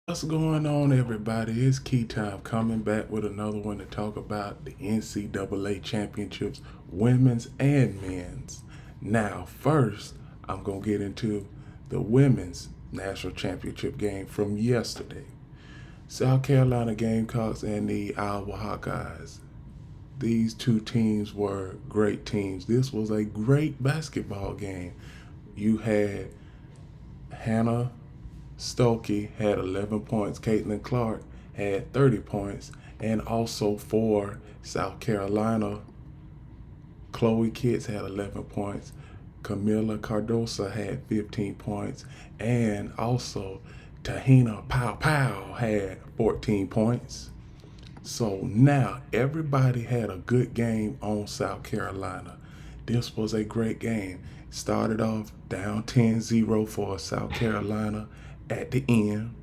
What's going on, everybody? It's Key Time coming back with another one to talk about the NCAA championships, women's and men's. Now, first, I'm going to get into the women's national championship game from yesterday. South Carolina Gamecocks and the Iowa Hawkeyes. These two teams were great teams. This was a great basketball game. You had Hannah Stokey had 11 points. Caitlin Clark had 30 points. And also for South Carolina, Chloe Kitts had 11 points. Camila Cardosa had 15 points. And also Tahina Pow Pow had 14 points. So now everybody had a good game on South Carolina. This was a great game. Started off down 10-0 for South Carolina at the end.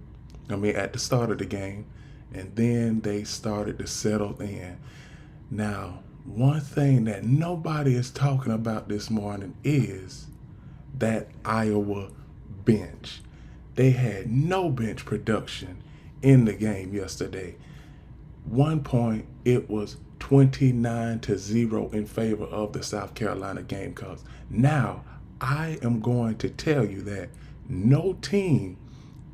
At the start of the game. And then they started to settle in. Now, one thing that nobody is talking about this morning is that Iowa bench. They had no bench production in the game yesterday. One point, it was 29-0 in favor of the South Carolina Gamecocks. Now, I am going to tell you that no team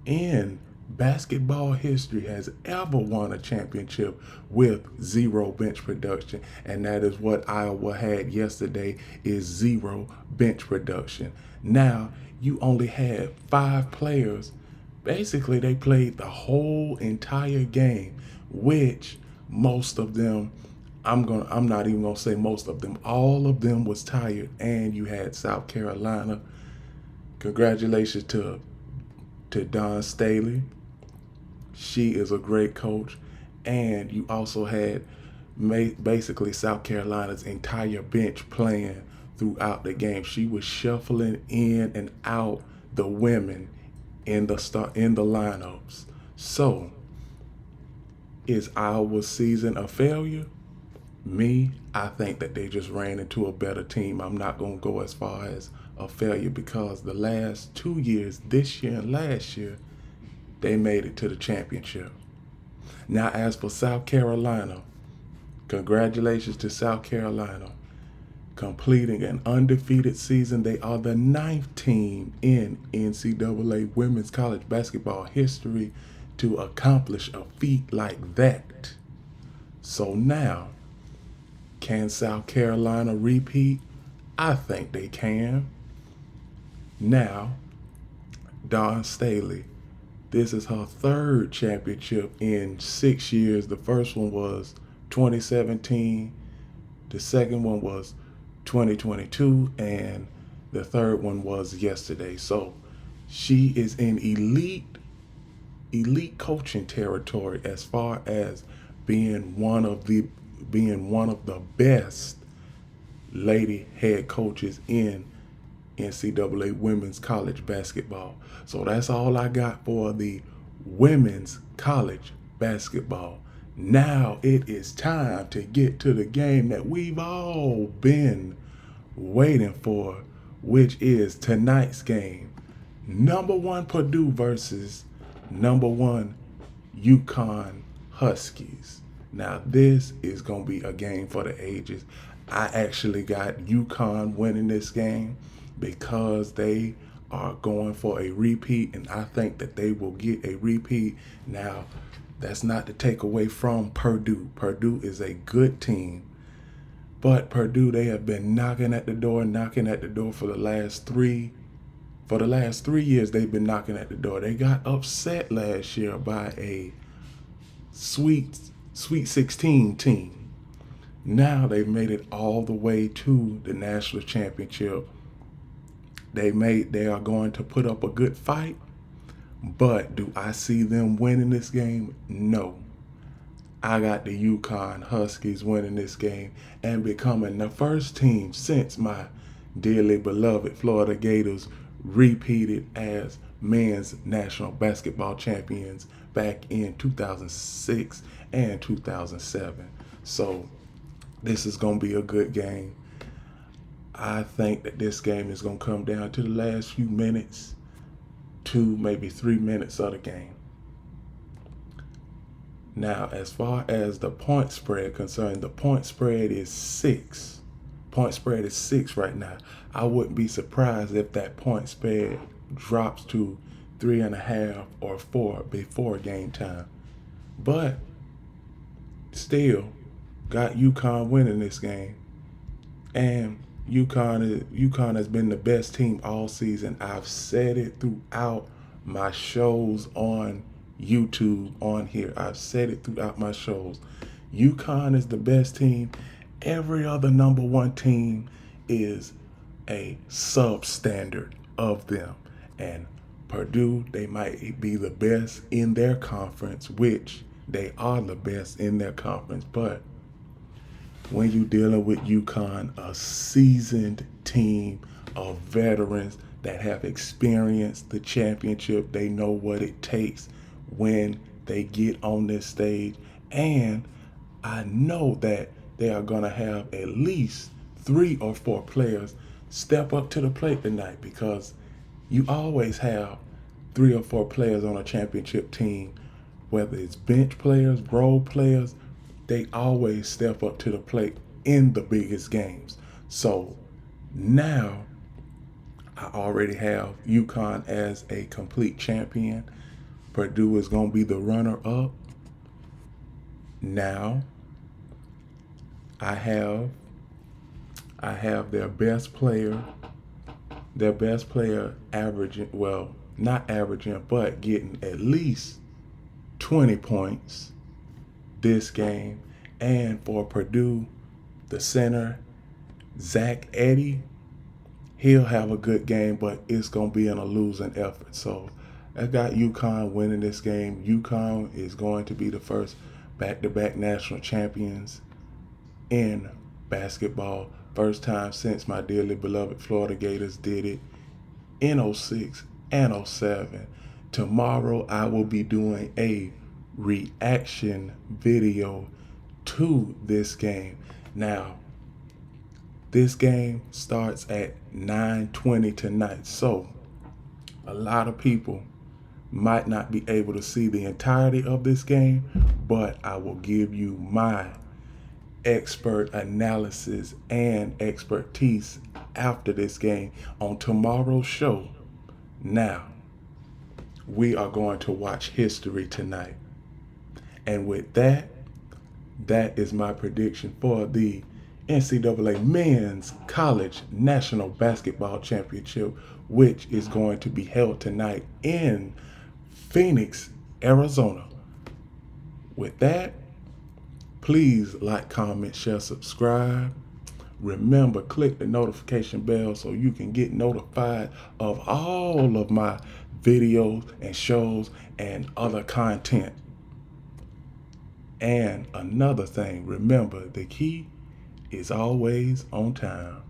in basketball history has ever won a championship with zero bench production, and that is what Iowa had yesterday, is zero bench production. Now, you only had 5 players. Basically, they played the whole entire game, which most of them, I'm not even gonna say most of them, all of them was tired. And you had South Carolina. Congratulations to Don Staley. She is a great coach. And you also had basically South Carolina's entire bench playing throughout the game. She was shuffling in and out the women in the lineups. So, is Iowa's season a failure? Me, I think that they just ran into a better team. I'm not going to go as far as a failure, because the last 2 years, this year and last year, they made it to the championship. Now, as for South Carolina, congratulations to South Carolina. Completing an undefeated season, they are the 9th team in NCAA women's college basketball history to accomplish a feat like that. So now, can South Carolina repeat? I think they can. Now, Dawn Staley, this is her third championship in 6 years. The first one was 2017. The second one was 2022. And the third one was yesterday. So she is in elite coaching territory as far as being one of the best lady head coaches in NCAA women's college basketball. So that's all I got for the women's college basketball. Now it is time to get to the game that we've all been waiting for, which is tonight's game. Number 1 Purdue versus number 1 UConn Huskies. Now this is going to be a game for the ages. I actually got UConn winning this game because they are going for a repeat, and I think that they will get a repeat. Now, that's not to take away from Purdue. Purdue is a good team, but Purdue, they have been knocking at the door for the last 3 years. They've been knocking at the door. They got upset last year by a Sweet 16 team. Now they've made it all the way to the national championship. They are going to put up a good fight, but do I see them winning this game? No. I got the UConn Huskies winning this game and becoming the first team since my dearly beloved Florida Gators repeated as men's national basketball champions back in 2006 and 2007. So this is going to be a good game. I think that this game is going to come down to the last few minutes, 2, maybe 3 minutes of the game. Now, as far as the point spread concerned, the point spread is 6. Point spread is 6 right now. I wouldn't be surprised if that point spread drops to 3.5 or 4 before game time. But still, got UConn winning this game. And UConn has been the best team all season. I've said it throughout my shows on YouTube on here. I've said it throughout my shows. UConn is the best team. Every other number one team is a substandard of them. And Purdue, they might be the best in their conference, which they are the best in their conference. But when you're dealing with UConn, a seasoned team of veterans that have experienced the championship, they know what it takes when they get on this stage. And I know that they are going to have at least 3 or 4 players step up to the plate tonight, because you always have 3 or 4 players on a championship team, whether it's bench players, role players, they always step up to the plate in the biggest games. So now I already have UConn as a complete champion. Purdue is going to be the runner-up. Now I have their best player averaging, well, not averaging, but getting at least 20 points this game. And for Purdue, the center, Zach Edey, he'll have a good game, but it's going to be in a losing effort. So I got UConn winning this game. UConn is going to be the first back-to-back national champions in basketball. First time since my dearly beloved Florida Gators did it in 06 and 07. Tomorrow I will be doing a reaction video to this game. Now, this game starts at 9:20 tonight, so a lot of people might not be able to see the entirety of this game, but I will give you my expert analysis and expertise after this game on tomorrow's show. Now, we are going to watch history tonight. And with that is my prediction for the NCAA Men's College National Basketball Championship, which is going to be held tonight in Phoenix, Arizona. With that, please like, comment, share, subscribe. Remember, click the notification bell so you can get notified of all of my videos and shows and other content. And another thing, remember, the key is always on time.